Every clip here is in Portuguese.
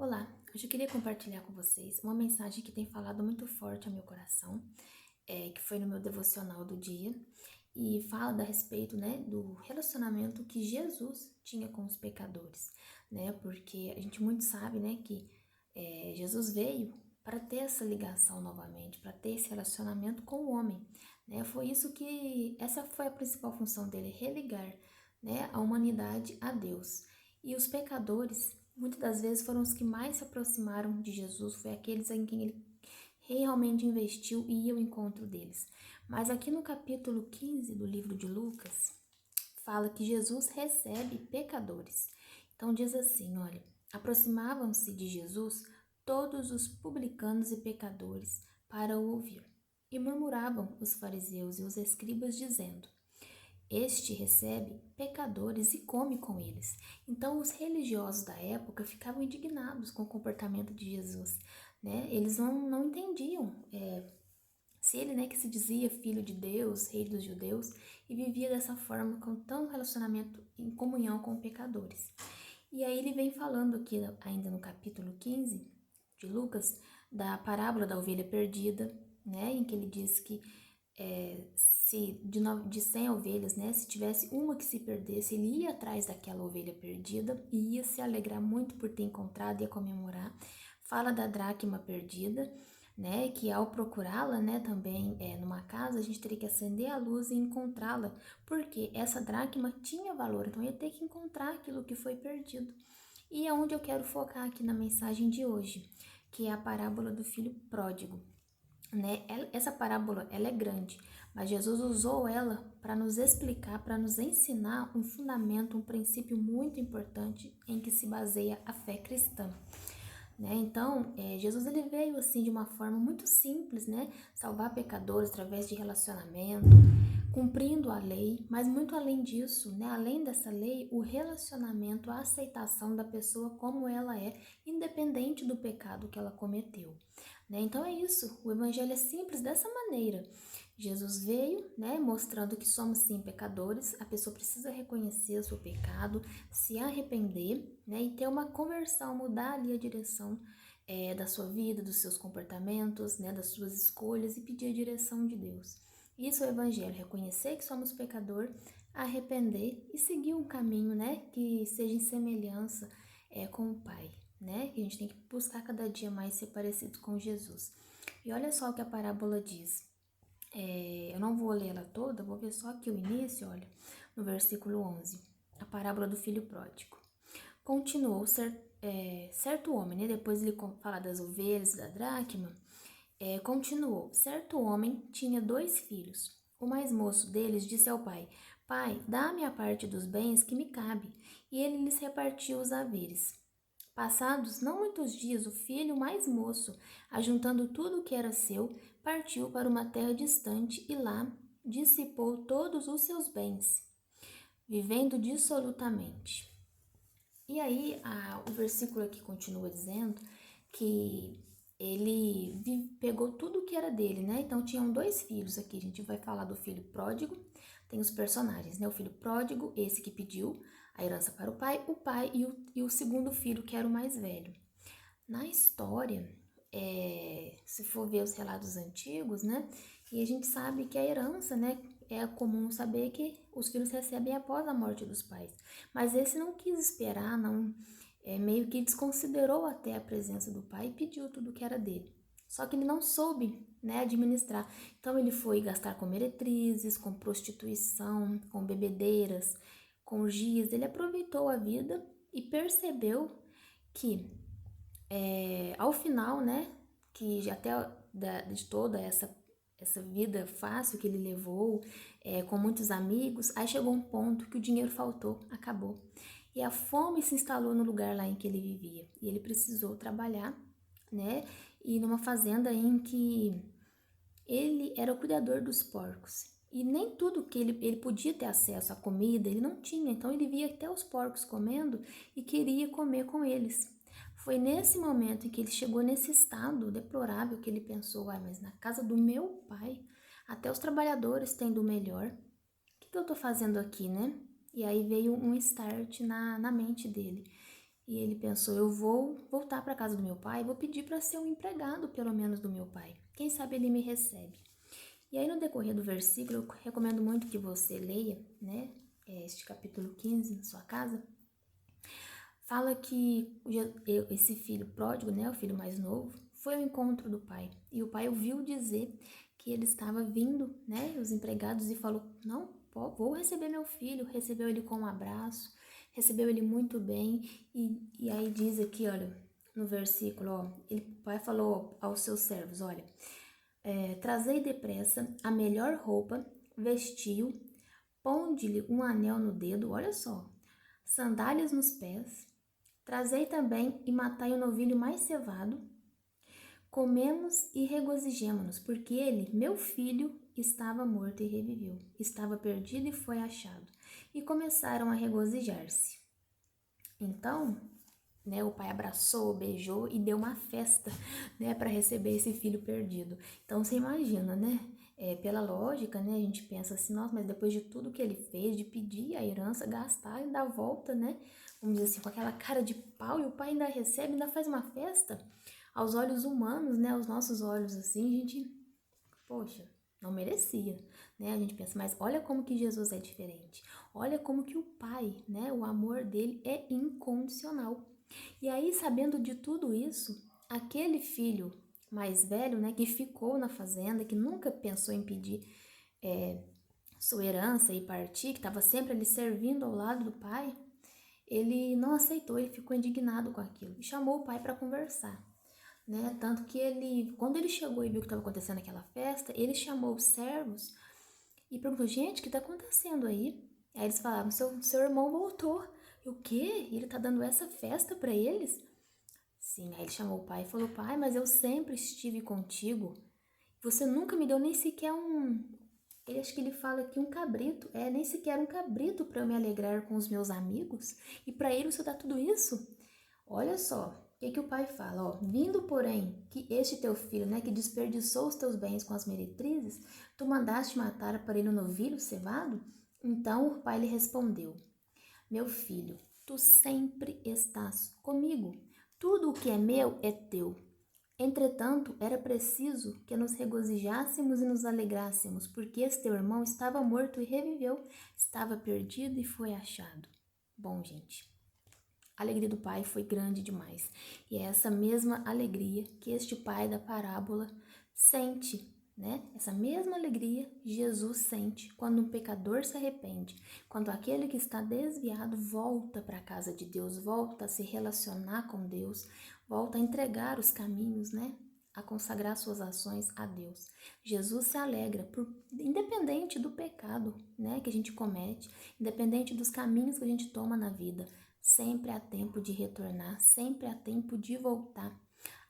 Olá, hoje eu queria compartilhar com vocês uma mensagem que tem falado muito forte ao meu coração, que foi no meu devocional do dia, e fala a respeito, né, do relacionamento que Jesus tinha com os pecadores, né, porque a gente muito sabe, né, que Jesus veio para ter essa ligação novamente, para ter esse relacionamento com o homem, né, essa foi a principal função dele, religar, né, a humanidade a Deus. E os pecadores, muitas das vezes, foram os que mais se aproximaram de Jesus, foi aqueles em quem ele realmente investiu e ia ao encontro deles. Mas aqui no capítulo 15 do livro de Lucas, fala que Jesus recebe pecadores. Então diz assim, olha, aproximavam-se de Jesus todos os publicanos e pecadores para o ouvir. E murmuravam os fariseus e os escribas, dizendo: Este recebe pecadores e come com eles. Então, os religiosos da época ficavam indignados com o comportamento de Jesus, né? Eles não entendiam se ele, né, que se dizia filho de Deus, rei dos judeus, e vivia dessa forma, com tão relacionamento em comunhão com pecadores. E aí ele vem falando aqui, ainda no capítulo 15 de Lucas, da parábola da ovelha perdida, né, em que ele diz que se de 100 ovelhas, né, se tivesse uma que se perdesse, ele ia atrás daquela ovelha perdida e ia se alegrar muito por ter encontrado e ia comemorar. Fala da dracma perdida, né, que ao procurá-la, né, também numa casa, a gente teria que acender a luz e encontrá-la, porque essa dracma tinha valor, então ia ter que encontrar aquilo que foi perdido. E é onde eu quero focar aqui na mensagem de hoje, que é a parábola do filho pródigo, né? Essa parábola, ela é grande, mas Jesus usou ela para nos explicar, para nos ensinar um fundamento, um princípio muito importante em que se baseia a fé cristã, né? Então, Jesus ele veio assim de uma forma muito simples, né? Salvar pecadores através de relacionamento, cumprindo a lei, mas muito além disso, né? Além dessa lei, o relacionamento, a aceitação da pessoa como ela é, independente do pecado que ela cometeu, né? Então é isso, o evangelho é simples dessa maneira. Jesus veio, né, mostrando que somos sim pecadores, a pessoa precisa reconhecer o seu pecado, se arrepender, né, e ter uma conversão, mudar ali a direção da sua vida, dos seus comportamentos, né, das suas escolhas e pedir a direção de Deus. Isso é o evangelho, reconhecer que somos pecador, arrepender e seguir um caminho, né, que seja em semelhança com o Pai, né, que a gente tem que buscar cada dia mais ser parecido com Jesus. E olha só o que a parábola diz. Eu não vou ler ela toda, vou ver só aqui o início, olha, no versículo 11, a parábola do filho pródigo. Continuou certo homem, né? Depois ele fala das ovelhas, da dracma. Continuou, certo homem tinha 2 filhos. O mais moço deles disse ao pai: Pai, dá-me a parte dos bens que me cabe. E ele lhes repartiu os haveres. Passados não muitos dias, o filho mais moço, ajuntando tudo o que era seu, partiu para uma terra distante e lá dissipou todos os seus bens, vivendo dissolutamente. E aí, o versículo aqui continua dizendo que ele pegou tudo o que era dele, né? Então, tinham 2 filhos aqui. A gente vai falar do filho pródigo. Tem os personagens, né? O filho pródigo, esse que pediu a herança para o pai e o segundo filho, que era o mais velho. Na história, se for ver os relatos antigos, né? E a gente sabe que a herança, né? É comum saber que os filhos recebem após a morte dos pais. Mas esse não quis esperar, não, meio que desconsiderou até a presença do pai e pediu tudo que era dele. Só que ele não soube, né, administrar. Então ele foi gastar com meretrizes, com prostituição, com bebedeiras, com orgias. Ele aproveitou a vida e percebeu que ao final, né, que até de toda essa vida fácil que ele levou, com muitos amigos, aí chegou um ponto que o dinheiro faltou, acabou. E a fome se instalou no lugar lá em que ele vivia. E ele precisou trabalhar, né, e numa fazenda em que ele era o cuidador dos porcos. E nem tudo que ele podia ter acesso à comida, ele não tinha. Então ele via até os porcos comendo e queria comer com eles. Foi nesse momento em que ele chegou nesse estado deplorável que ele pensou: mas na casa do meu pai, até os trabalhadores têm do melhor. O que eu tô fazendo aqui, né? E aí veio um start na mente dele. E ele pensou, eu vou voltar para casa do meu pai, vou pedir para ser um empregado, pelo menos, do meu pai. Quem sabe ele me recebe. E aí, no decorrer do versículo, eu recomendo muito que você leia, né, este capítulo 15 na sua casa. Fala que esse filho pródigo, né, o filho mais novo, foi ao encontro do pai. E o pai ouviu dizer que ele estava vindo, né, os empregados, e falou, não, vou receber meu filho. Recebeu ele com um abraço, recebeu ele muito bem. E aí diz aqui, olha, no versículo, ó, o pai falou aos seus servos, olha, trazei depressa a melhor roupa, vestiu, ponde-lhe um anel no dedo, olha só, sandálias nos pés, trazei também e matai o novilho mais cevado, comemos e regozijemo-nos, porque ele, meu filho, estava morto e reviveu, estava perdido e foi achado. E começaram a regozijar-se. Então, né, o pai abraçou, beijou e deu uma festa, né, para receber esse filho perdido. Então, você imagina, né? Pela lógica, né, a gente pensa assim, nossa, mas depois de tudo que ele fez, de pedir a herança, gastar e dar volta, né, vamos dizer assim, com aquela cara de pau, e o pai ainda recebe, ainda faz uma festa, aos olhos humanos, né, aos nossos olhos, assim, a gente, poxa, não merecia, né, a gente pensa, mas olha como que Jesus é diferente, olha como que o pai, né, o amor dele é incondicional. E aí, sabendo de tudo isso, aquele filho mais velho, né, que ficou na fazenda, que nunca pensou em pedir sua herança e partir, que estava sempre ali servindo ao lado do pai, ele não aceitou, ele ficou indignado com aquilo e chamou o pai para conversar, né? Tanto que ele, quando ele chegou e viu que estava acontecendo aquela festa, ele chamou os servos e perguntou, gente, o que está acontecendo aí? Aí eles falaram, seu irmão voltou. E o quê? Ele tá dando essa festa para eles? Sim, aí ele chamou o pai e falou, pai, mas eu sempre estive contigo. Você nunca me deu nem sequer um... Ele acho que ele fala aqui um cabrito. Nem sequer um cabrito para eu me alegrar com os meus amigos. E para ele você dá tudo isso? Olha só, o que o pai fala? Ó, vindo, porém, que este teu filho, né, que desperdiçou os teus bens com as meretrizes, tu mandaste matar para ele um novilho cevado? Então o pai lhe respondeu, meu filho, tu sempre estás comigo. Tudo o que é meu é teu. Entretanto, era preciso que nos regozijássemos e nos alegrássemos, porque esse teu irmão estava morto e reviveu, estava perdido e foi achado. Bom, gente, a alegria do pai foi grande demais. E é essa mesma alegria que este pai da parábola sente, né? Essa mesma alegria Jesus sente quando um pecador se arrepende, quando aquele que está desviado volta para a casa de Deus, volta a se relacionar com Deus, volta a entregar os caminhos, né? A consagrar suas ações a Deus. Jesus se alegra, independente do pecado, né, que a gente comete, independente dos caminhos que a gente toma na vida, sempre há tempo de retornar, sempre há tempo de voltar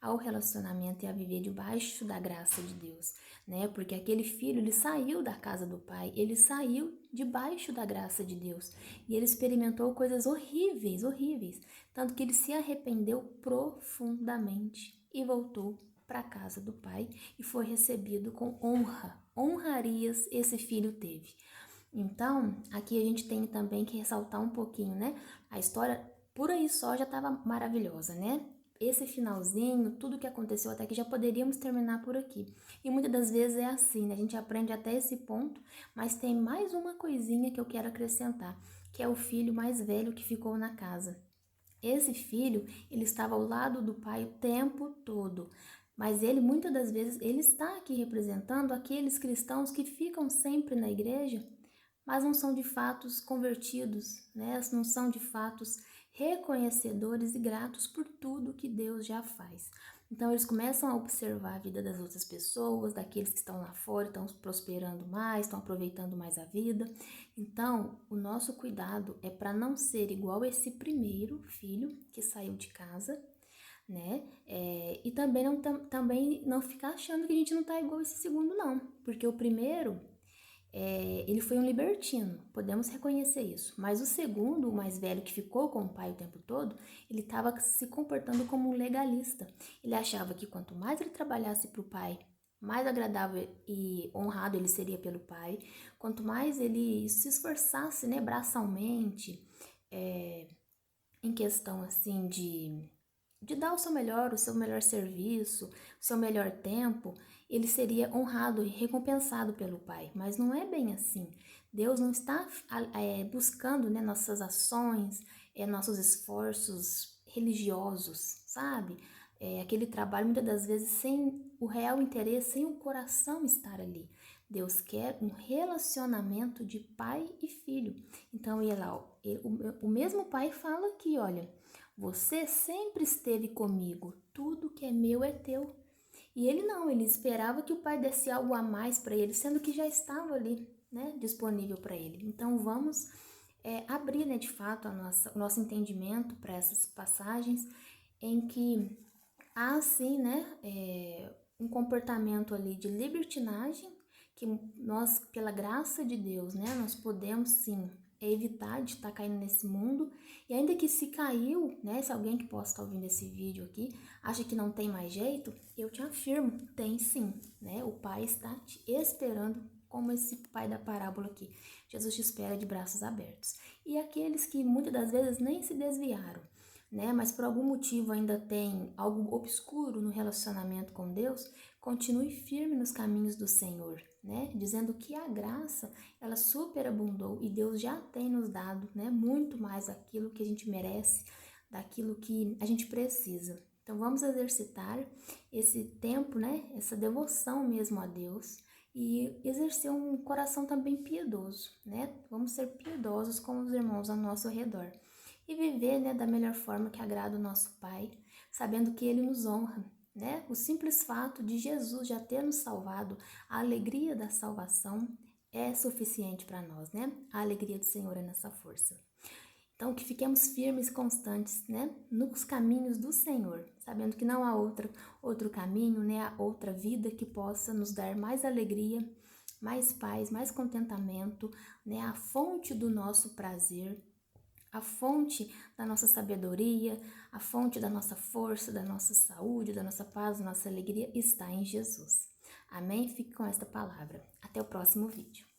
ao relacionamento e a viver debaixo da graça de Deus, né? Porque aquele filho, ele saiu da casa do pai, ele saiu debaixo da graça de Deus e ele experimentou coisas horríveis, horríveis, tanto que ele se arrependeu profundamente e voltou para a casa do pai e foi recebido com honra. Honrarias esse filho teve. Então, aqui a gente tem também que ressaltar um pouquinho, né? A história por aí só já estava maravilhosa, né? Esse finalzinho, tudo que aconteceu até que já poderíamos terminar por aqui. E muitas das vezes é assim, né? A gente aprende até esse ponto, mas tem mais uma coisinha que eu quero acrescentar, que é o filho mais velho que ficou na casa. Esse filho, ele estava ao lado do pai o tempo todo, mas ele, muitas das vezes, ele está aqui representando aqueles cristãos que ficam sempre na igreja, mas não são de fatos convertidos, né? Não são de fatos reconhecedores e gratos por tudo que Deus já faz. Então eles começam a observar a vida das outras pessoas, daqueles que estão lá fora, estão prosperando mais, estão aproveitando mais a vida. Então, o nosso cuidado é para não ser igual esse primeiro filho que saiu de casa, né? E também não ficar achando que a gente não tá igual esse segundo, não. Porque o primeiro, ele foi um libertino, podemos reconhecer isso. Mas o segundo, o mais velho, que ficou com o pai o tempo todo, ele estava se comportando como um legalista. Ele achava que quanto mais ele trabalhasse para o pai, mais agradável e honrado ele seria pelo pai. Quanto mais ele se esforçasse, né, braçalmente, em questão assim de dar o seu melhor serviço, o seu melhor tempo, ele seria honrado e recompensado pelo Pai. Mas não é bem assim. Deus não está buscando, né, nossas ações, nossos esforços religiosos, sabe? Aquele trabalho, muitas das vezes, sem o real interesse, sem o coração estar ali. Deus quer um relacionamento de pai e filho. Então, o mesmo pai fala aqui, olha, você sempre esteve comigo, tudo que é meu é teu. E ele não, ele esperava que o pai desse algo a mais para ele, sendo que já estava ali, né, disponível para ele. Então vamos abrir, né, de fato o nosso entendimento para essas passagens em que há sim, né, um comportamento ali de libertinagem que nós, pela graça de Deus, né, nós podemos sim evitar de estar caindo nesse mundo. E ainda que se caiu, né, se alguém que possa estar ouvindo esse vídeo aqui acha que não tem mais jeito, eu te afirmo, tem sim, né? O Pai está te esperando, como esse pai da parábola aqui. Jesus te espera de braços abertos. E aqueles que muitas das vezes nem se desviaram, né? Mas por algum motivo ainda tem algo obscuro no relacionamento com Deus, continue firme nos caminhos do Senhor, né? Dizendo que a graça, ela superabundou e Deus já tem nos dado, né? Muito mais daquilo que a gente merece, daquilo que a gente precisa. Então vamos exercitar esse tempo, né? Essa devoção mesmo a Deus e exercer um coração também piedoso, né? Vamos ser piedosos com os irmãos ao nosso redor e viver, né, da melhor forma que agrada o nosso Pai, sabendo que Ele nos honra, né? O simples fato de Jesus já ter nos salvado, a alegria da salvação é suficiente para nós, né? A alegria do Senhor é nessa força. Então, que fiquemos firmes e constantes, né, nos caminhos do Senhor, sabendo que não há outro caminho, né, há outra vida que possa nos dar mais alegria, mais paz, mais contentamento, né, a fonte do nosso prazer, a fonte da nossa sabedoria, a fonte da nossa força, da nossa saúde, da nossa paz, da nossa alegria está em Jesus. Amém? Fique com esta palavra. Até o próximo vídeo.